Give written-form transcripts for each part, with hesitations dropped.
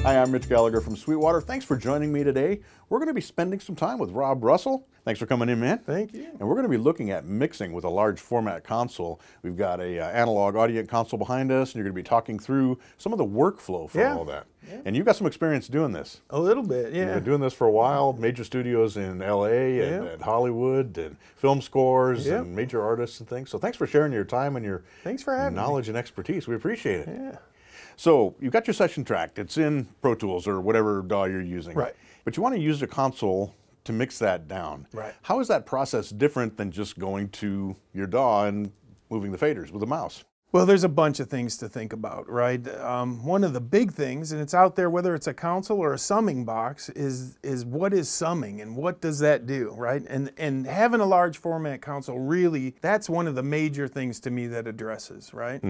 Hi, I'm Mitch Gallagher from Sweetwater. Thanks for joining me today. We're going to be spending some time with Rob Russell. Thanks for coming in, man. Thank you. And we're going to be looking at mixing with a large format console. We've got a analog audio console behind us, and you're going to be talking through some of the workflow for all that. Yeah. And you've got some experience doing this. A little bit, yeah. You've been doing this for a while, major studios in LA and Hollywood and film scores and major artists and things. So thanks for sharing your time and your knowledge and expertise. We appreciate it. Yeah. So you've got your session tracked. It's in Pro Tools or whatever DAW you're using. Right. But you want to use a console to mix that down. Right. How is that process different than just going to your DAW and moving the faders with a mouse? Well, there's a bunch of things to think about, right? One of the big things, and it's out there whether it's a console or a summing box, is what is summing and what does that do, right? And having a large format console, really, that's one of the major things to me that addresses, right?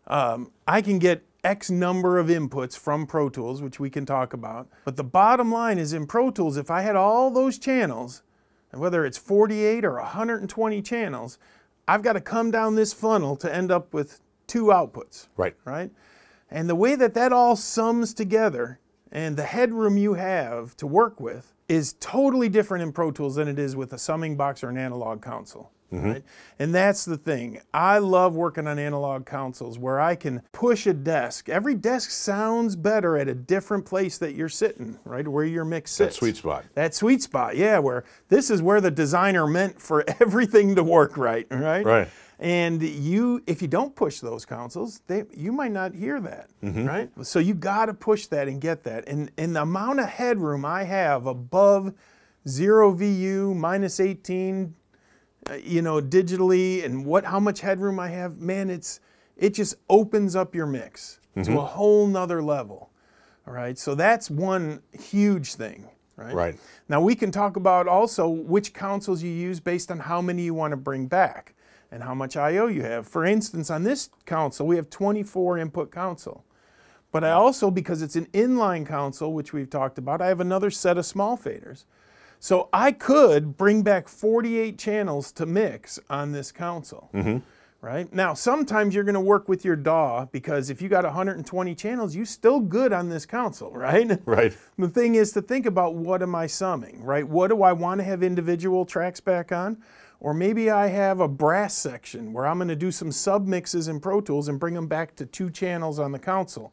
I can get X number of inputs from Pro Tools, which we can talk about. But the bottom line is in Pro Tools, if I had all those channels, and whether it's 48 or 120 channels, I've got to come down this funnel to end up with 2 outputs. Right. Right? And the way that that all sums together and the headroom you have to work with is totally different in Pro Tools than it is with a summing box or an analog console. Right? And that's the thing. I love working on analog consoles where I can push a desk. Every desk sounds better at a different place that you're sitting, right? Where your mix sits. That sweet spot. That sweet spot, yeah, where this is where the designer meant for everything to work right, right? Right. And if you don't push those consoles, you might not hear that, right? So you got to push that and get that. And the amount of headroom I have above 0 VU, minus 18, digitally, and how much headroom I have, man, it just opens up your mix to a whole nother level. All right, so that's one huge thing, right? Right. Now we can talk about also which consoles you use based on how many you want to bring back and how much I/O you have. For instance, on this console, we have 24 input console. But I also, because it's an inline console, which we've talked about, I have another set of small faders. So I could bring back 48 channels to mix on this console, right? Now, sometimes you're going to work with your DAW because if you got 120 channels, you're still good on this console, right? Right. The thing is to think about what am I summing, right? What do I want to have individual tracks back on? Or maybe I have a brass section where I'm going to do some sub-mixes in Pro Tools and bring them back to 2 channels on the console.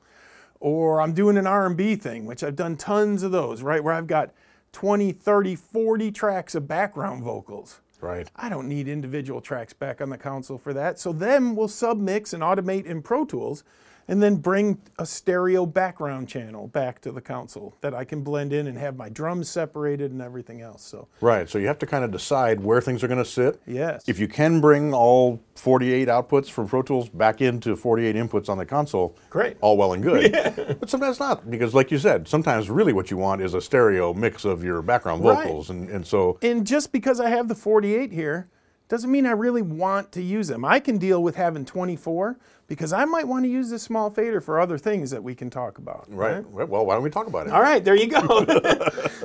Or I'm doing an R&B thing, which I've done tons of those, right? Where I've got 20, 30, 40 tracks of background vocals. Right. I don't need individual tracks back on the console for that. So then we'll submix and automate in Pro Tools and then bring a stereo background channel back to the console that I can blend in and have my drums separated and everything else. So Right, so you have to kind of decide where things are going to sit. Yes. If you can bring all 48 outputs from Pro Tools back into 48 inputs on the console, great. All well and good. But sometimes not, because like you said, sometimes really what you want is a stereo mix of your background vocals. And so... And just because I have the 48 here, doesn't mean I really want to use them. I can deal with having 24 because I might want to use this small fader for other things that we can talk about. Right. Well, why don't we talk about it? All right, there you go.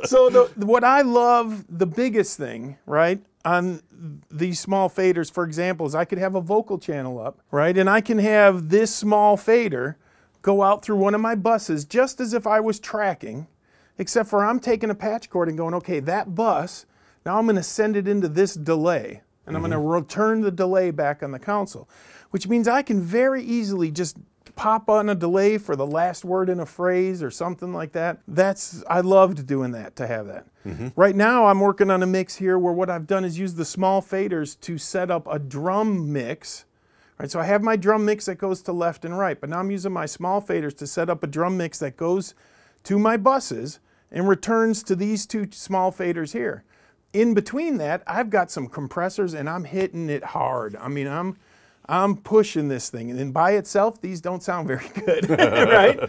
So what I love, the biggest thing, right, on these small faders, for example, is I could have a vocal channel up, right, and I can have this small fader go out through one of my buses just as if I was tracking, except for I'm taking a patch cord and going, okay, that bus, now I'm going to send it into this delay. And I'm going to return the delay back on the console, which means I can very easily just pop on a delay for the last word in a phrase or something like that. I loved doing that, to have that. Right now I'm working on a mix here where what I've done is use the small faders to set up a drum mix. Right, so I have my drum mix that goes to left and right, but now I'm using my small faders to set up a drum mix that goes to my buses and returns to these 2 small faders here. In between that, I've got some compressors and I'm hitting it hard. I mean, I'm pushing this thing. And by itself, these don't sound very good, right?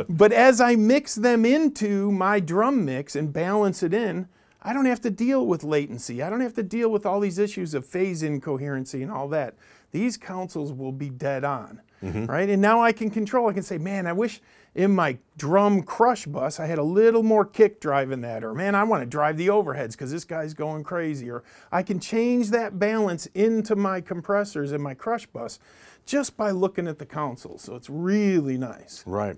But as I mix them into my drum mix and balance it in, I don't have to deal with latency. I don't have to deal with all these issues of phase incoherency and all that. These consoles will be dead on, right? And now I can control. I can say, man, I wish in my drum crush bus I had a little more kick drive in that, or man, I want to drive the overheads because this guy's going crazy, or I can change that balance into my compressors in my crush bus just by looking at the console. So it's really nice. Right.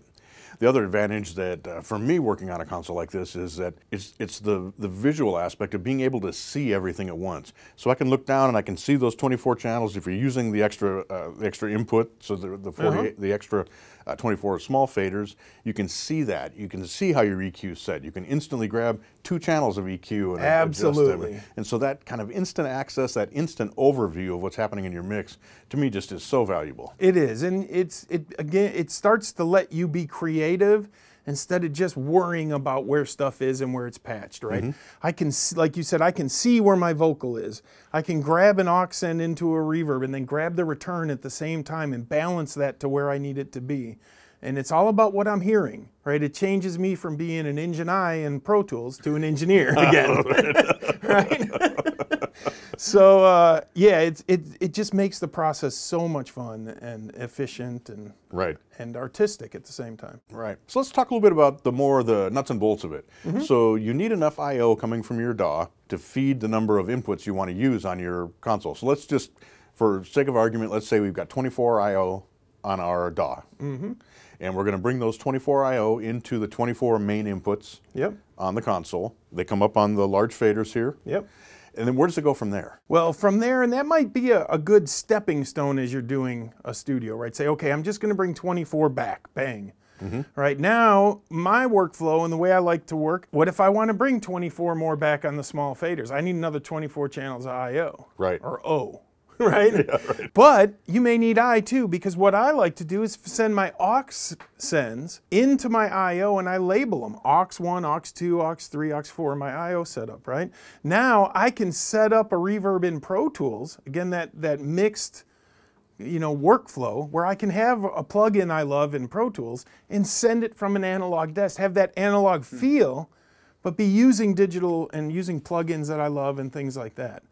The other advantage that for me working on a console like this is that it's the visual aspect of being able to see everything at once. So I can look down and I can see those 24 channels. If you're using the extra input, so the 48, the extra 24 small faders, you can see that. You can see how your EQ is set. You can instantly grab 2 channels of EQ and absolutely adjust them. And so that kind of instant access, that instant overview of what's happening in your mix, to me just is so valuable. It is, and again, it starts to let you be creative instead of just worrying about where stuff is and where it's patched, right? I can, like you said, I can see where my vocal is. I can grab an aux send into a reverb and then grab the return at the same time and balance that to where I need it to be. And it's all about what I'm hearing, right? It changes me from being an engineer in Pro Tools to an engineer again, right? So yeah, it just makes the process so much fun and efficient and and artistic at the same time. Right. So let's talk a little bit about the nuts and bolts of it. So you need enough I/O coming from your DAW to feed the number of inputs you want to use on your console. So let's just, for sake of argument, let's say we've got 24 I/O on our DAW. And we're going to bring those 24 I/O into the 24 main inputs on the console. They come up on the large faders here. And then where does it go from there? Well, from there, and that might be a good stepping stone as you're doing a studio, right? Say, okay, I'm just going to bring 24 back, bang. Right now, my workflow and the way I like to work, what if I want to bring 24 more back on the small faders? I need another 24 channels of I/O. Or O. Right? But you may need I too, because what I like to do is send my aux sends into my I/O and I label them. aux 1, aux 2, aux 3, aux 4, my I/O setup, right? Now I can set up a reverb in Pro Tools, again, that mixed workflow where I can have a plugin I love in Pro Tools and send it from an analog desk, have that analog feel, but be using digital and using plugins that I love and things like that.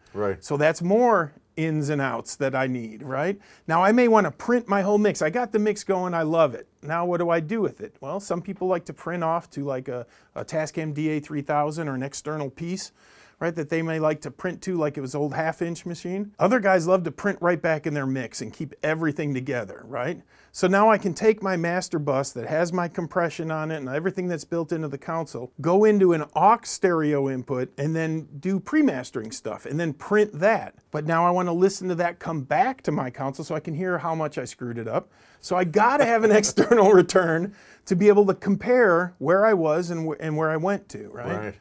So that's more ins and outs that I need, right? Now I may want to print my whole mix. I got the mix going, I love it. Now what do I do with it? Well, some people like to print off to like a Tascam DA3000 or an external piece, right, that they may like to print to like it was an old half-inch machine. Other guys love to print right back in their mix and keep everything together, right? So now I can take my master bus that has my compression on it and everything that's built into the console, go into an aux stereo input and then do pre-mastering stuff and then print that. But now I want to listen to that come back to my console so I can hear how much I screwed it up. So I got to have an external return to be able to compare where I was and where I went to, right?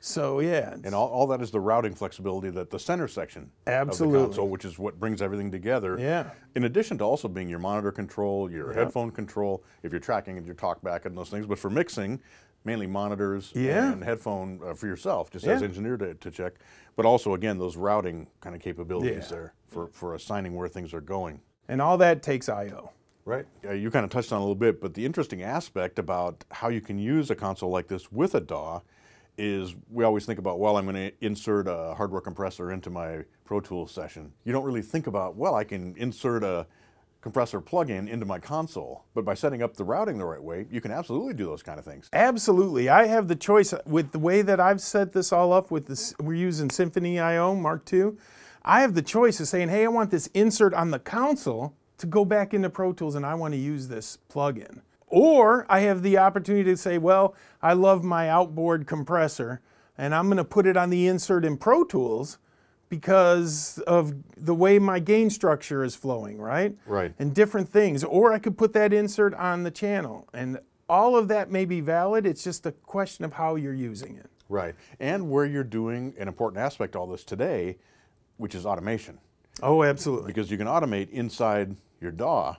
So yeah. And all that is the routing flexibility that the center section of the console, which is what brings everything together. In addition to also being your monitor control, your headphone control, if you're tracking your talkback and those things. But for mixing, mainly monitors and headphone for yourself, just as engineer to check. But also, again, those routing kind of capabilities there for assigning where things are going. And all that takes I/O. Right. You kind of touched on it a little bit, but the interesting aspect about how you can use a console like this with a DAW is we always think about, well, I'm going to insert a hardware compressor into my Pro Tools session. You don't really think about, well, I can insert a compressor plugin into my console. But by setting up the routing the right way, you can absolutely do those kind of things. Absolutely. I have the choice with the way that I've set this all up with this. We're using Symphony I/O Mark II. I have the choice of saying, hey, I want this insert on the console to go back into Pro Tools and I want to use this plugin. Or I have the opportunity to say, well, I love my outboard compressor and I'm going to put it on the insert in Pro Tools because of the way my gain structure is flowing, right? And different things. Or I could put that insert on the channel. And all of that may be valid. It's just a question of how you're using it. And where you're doing an important aspect of all this today, which is automation. Oh, absolutely. Because you can automate inside your DAW,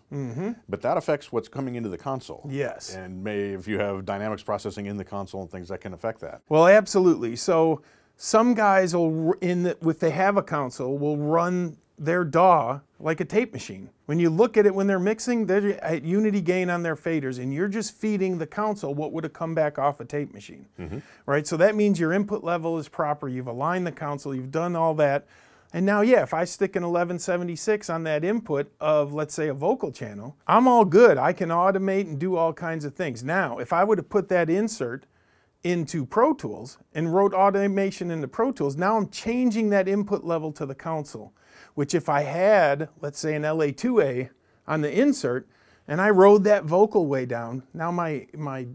but that affects what's coming into the console. And if you have dynamics processing in the console and things, that can affect that. Well, absolutely. So some guys will, if they have a console, will run their DAW like a tape machine. When you look at it when they're mixing, they're at unity gain on their faders, and you're just feeding the console what would have come back off a tape machine, right? So that means your input level is proper. You've aligned the console. You've done all that. And now, if I stick an 1176 on that input of, let's say, a vocal channel, I'm all good. I can automate and do all kinds of things. Now, if I would have put that insert into Pro Tools and wrote automation into Pro Tools, now I'm changing that input level to the console, which if I had, let's say, an LA2A on the insert, and I rode that vocal way down, now my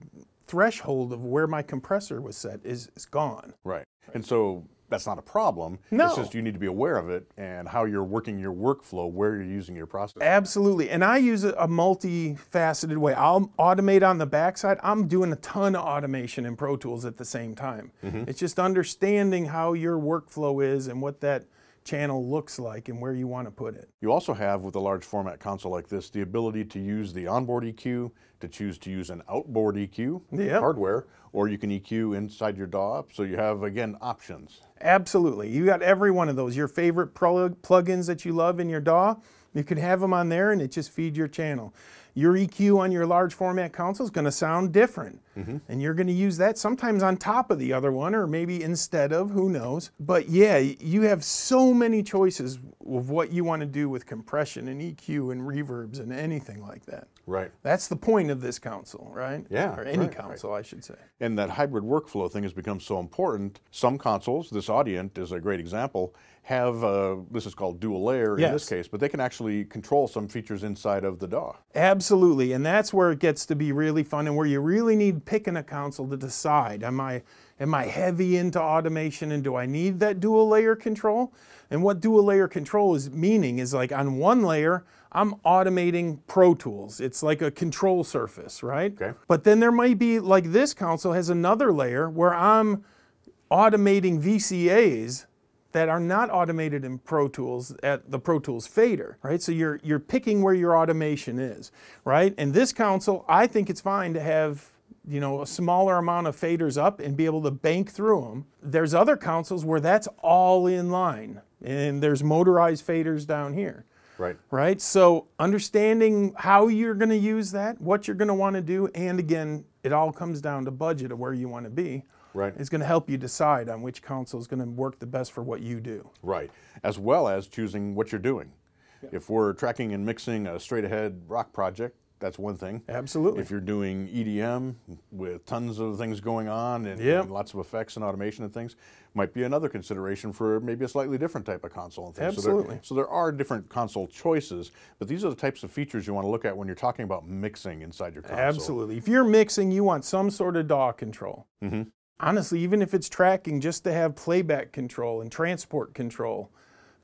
threshold of where my compressor was set is gone. Right. And so that's not a problem. No. It's just you need to be aware of it and how you're working your workflow, where you're using your process. Absolutely. And I use a multifaceted way. I'll automate on the backside. I'm doing a ton of automation in Pro Tools at the same time. It's just understanding how your workflow is and what that channel looks like and where you want to put it. You also have, with a large format console like this, the ability to use the onboard EQ, to choose to use an outboard EQ, hardware, or you can EQ inside your DAW. So you have, again, options. Absolutely. You got every one of those. Your favorite plugins that you love in your DAW, you can have them on there and it just feeds your channel. Your EQ on your large format console is going to sound different. And you're going to use that sometimes on top of the other one or maybe instead of, who knows. But yeah, you have so many choices of what you want to do with compression and EQ and reverbs and anything like that. Right. That's the point of this console, right? Yeah. Or any console, I should say. And that hybrid workflow thing has become so important. Some consoles, this Audient is a great example, have, this is called dual layer in this case, but they can actually control some features inside of the DAW. Absolutely, and that's where it gets to be really fun and where you really need picking a console to decide, am I heavy into automation and do I need that dual layer control? And what dual layer control is meaning is like on one layer, I'm automating Pro Tools. It's like a control surface, right? Okay. But then there might be, like this console has another layer where I'm automating VCAs that are not automated in Pro Tools at the Pro Tools fader, right? So you're picking where your automation is, right? And this console, I think it's fine to have, you know, a smaller amount of faders up and be able to bank through them. There's other consoles where that's all in line and there's motorized faders down here. Right. Right? So understanding how you're going to use that, what you're going to want to do, and again, it all comes down to budget of where you want to be. Right. It's going to help you decide on which console is going to work the best for what you do. Right. As well as choosing what you're doing. If we're tracking and mixing a straight ahead rock project, that's one thing. Absolutely. If you're doing EDM with tons of things going on and lots of effects and automation and things, might be another consideration for maybe a slightly different type of console and things. Absolutely. So there are different console choices, but these are the types of features you want to look at when you're talking about mixing inside your console. Absolutely. If you're mixing, you want some sort of DAW control. Honestly, even if it's tracking, just to have playback control and transport control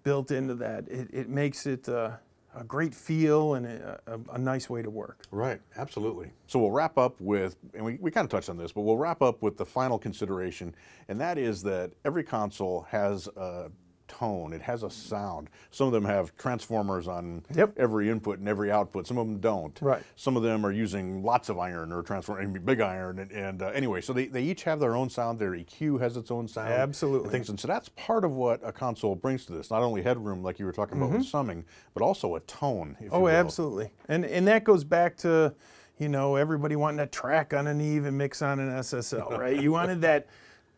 built into that, it makes it a great feel and a nice way to work. Right, absolutely. So we'll wrap up with, and we kind of touched on this, but we'll wrap up with the final consideration, and that is that every console has a tone, it has a sound. Some of them have transformers on every input and every output. Some of them don't. Right. Some of them are using lots of iron or big iron, and anyway, so they each have their own sound. Their EQ has its own sound. Absolutely. And so that's part of what a console brings to this. Not only headroom, like you were talking about with summing, but also a tone, if you will. Absolutely. And that goes back to, you know, everybody wanting to track on a Neve and mix on an SSL, right? You wanted that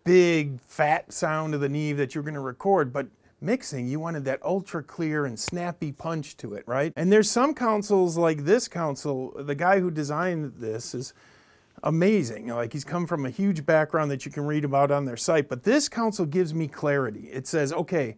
big, fat sound of the Neve that you're going to record, but mixing, you wanted that ultra clear and snappy punch to it, right? And there's some consoles like this console, the guy who designed this is amazing. Like, he's come from a huge background that you can read about on their site, but this console gives me clarity. It says, okay,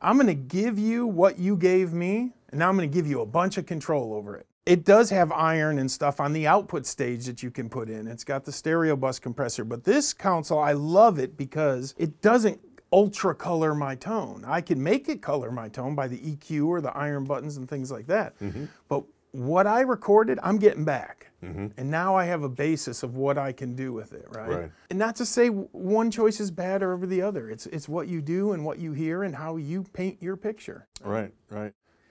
I'm going to give you what you gave me, and now I'm going to give you a bunch of control over it. It does have iron and stuff on the output stage that you can put in. It's got the stereo bus compressor, but this console, I love it because it doesn't ultra color my tone. I can make it color my tone by the EQ or the iron buttons and things like that. But what I recorded, I'm getting back. And now I have a basis of what I can do with it, right? And not to say one choice is bad over the other. It's what you do and what you hear and how you paint your picture. Right.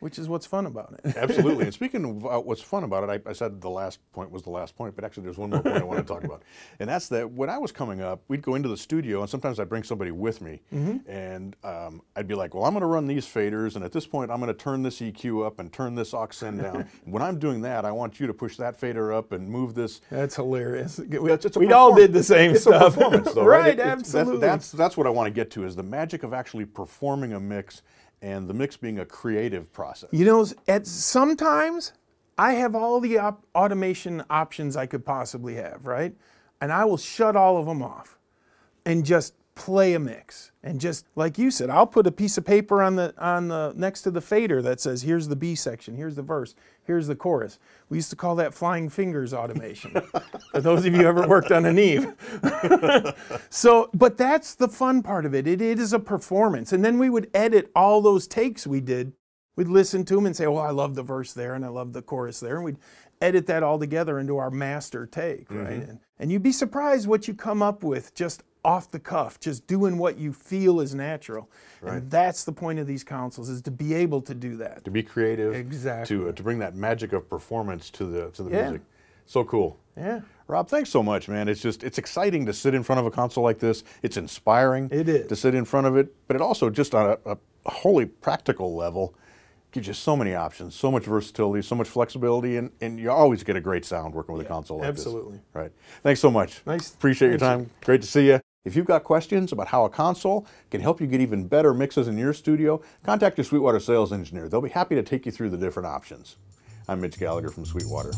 Which is what's fun about it. Absolutely. And speaking of what's fun about it, I said the last point was the last point, but actually there's one more point I want to talk about. And that's that when I was coming up, we'd go into the studio, and sometimes I'd bring somebody with me. And I'd be like, well, I'm going to run these faders, and at this point, I'm going to turn this EQ up and turn this aux send down. When I'm doing that, I want you to push that fader up and move this. That's hilarious. We all did the same stuff. It's a performance, though, right? Right, absolutely. That's what I want to get to, is the magic of actually performing a mix, and the mix being a creative process. You know, sometimes I have all the automation options I could possibly have, right? And I will shut all of them off and just play a mix. And just like you said, I'll put a piece of paper on the next to the fader that says, here's the B section, here's the verse, here's the chorus. We used to call that flying fingers automation. For those of you who ever worked on a Neve. So, but that's the fun part of it. It is a performance. And then we would edit all those takes we did. We'd listen to them and say, oh, I love the verse there and I love the chorus there. And we'd edit that all together into our master take, right? And you'd be surprised what you come up with just off the cuff, just doing what you feel is natural. Right. And that's the point of these consoles, is to be able to do that. To be creative. Exactly. To bring that magic of performance to the music. So cool. Yeah. Rob, thanks so much, man. It's exciting to sit in front of a console like this. It's inspiring to sit in front of it, but it also, just on a wholly practical level, gives you so many options, so much versatility, so much flexibility, and you always get a great sound working with a console like this. Absolutely. Right. Thanks so much. Nice. Appreciate your time. Great to see you. If you've got questions about how a console can help you get even better mixes in your studio, contact your Sweetwater sales engineer. They'll be happy to take you through the different options. I'm Mitch Gallagher from Sweetwater.